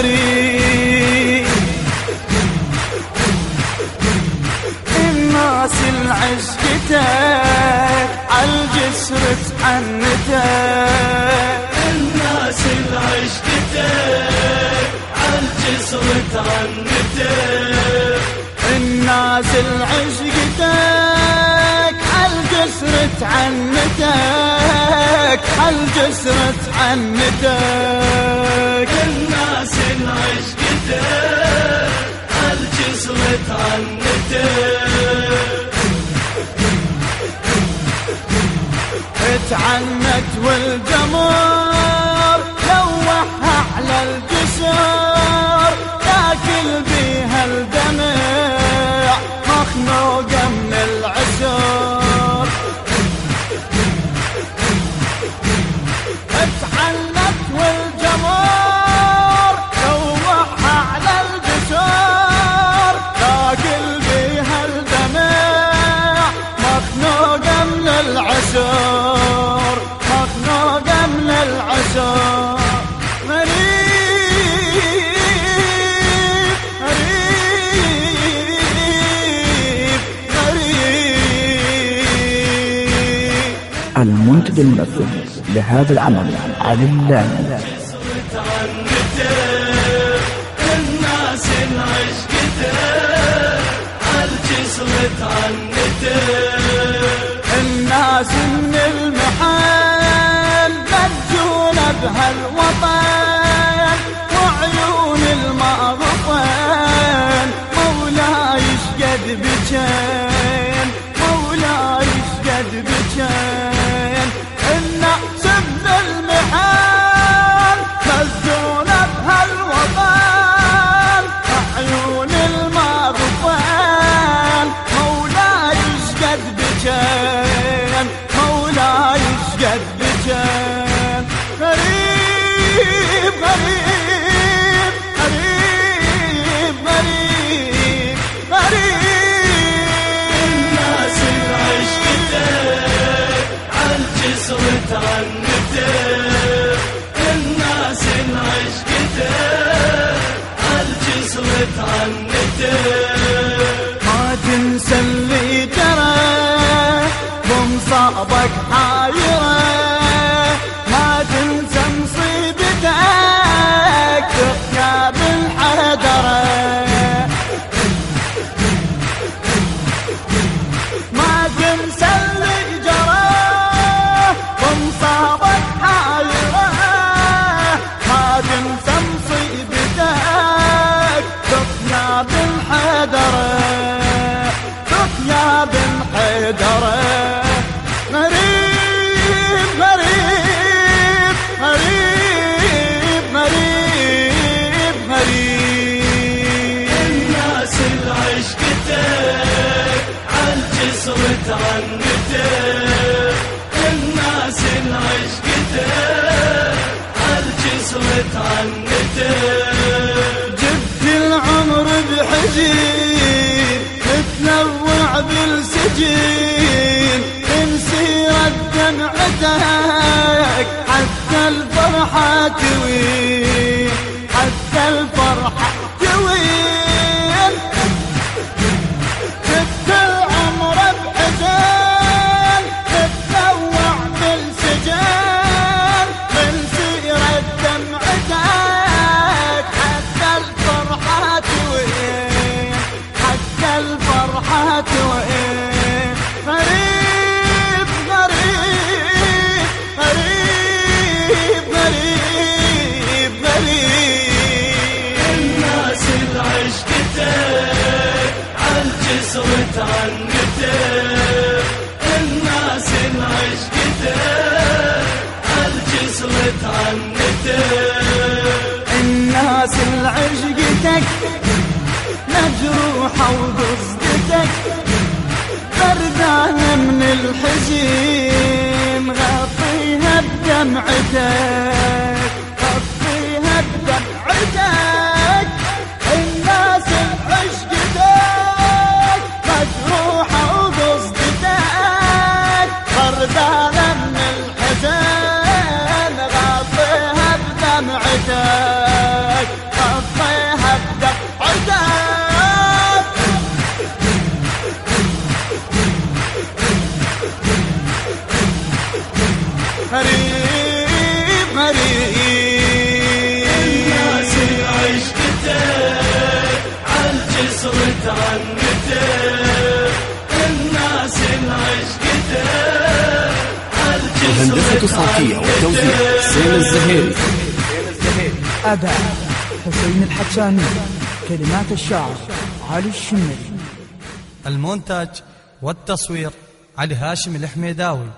غريب. الناس العشقتك عالجسر تعنتك، الناس العشقتك عالجسر تعنتك، الناس العشقتك عالجسر تعنتك، عالجسر تعنتك. الناس العشقتك عالجسر تعنتك، اتعنت والجمر لوحها على الجسر، تاكل بيها الدمع مخنوقة من العسر. اتعنت والجمر لوحها على الجسر، تاكل بيها الدمع مخنوقة من العسر، مخنوقة من العسر. غريب غريب غريب. المنتج المنفذ لهذا العمل علي اللامي. الناس العشقتك عالجسر تعنتك، الناس من المحل مجونة بهالوطن، وعيون المغفن مولاي شقد بجين، مولاي شقد بجين. الناس من المحل مجونة بهالوطن، وعيون المغفن مولاي شقد بجين، مولاي شقد بجين. غريب غريب غريب غريب غريب. الناس العشقتك عالجسر تعنتك، الناس العشقتك عالجسر تعنتك. ما تنسى اللي جرى بمصابك حايرة، ما تنسى مصيبتك تحيا بالحدرة. ما تنسى اللي جرى بمصابك حايرة، ما تنسى مصيبتك تحيا بالحدرة، تحيا بالحدرة. غريب غريب غريب غريب غريب. الناس العشقتك عالجسر تعنتك، الناس العشقتك عالجسر تعنتك. جبت العمر بحزين تتلوع بالسجين، من سيرة دمعتك حتى الفرحة توين، حتى الفرحة توين. جبت العمر بحزين تتلوع بالسجين، من سيرة دمعتك حتى الفرحة توين، حتى الفرحة توين. غريب غريب غريب غريب غريب. الناس العشقتك عالجسر تعنتك، الناس العشقتك عالجسر تعنتك. الناس العشقتك مجروحة وقصدتك بردانة من الحزين، غطيها بدمعتك، غطيها بدمعتك. الناس العشقتك مجروحة وقصدتك بردانة من الحزين، غطيها بدمعتك، الهندسة الصوتية والتوزيع حسين الزهيري. أداء حسين الحساني. كلمات الشاعر علي الشمري. المونتاج والتصوير علي هاشم الحميداوي.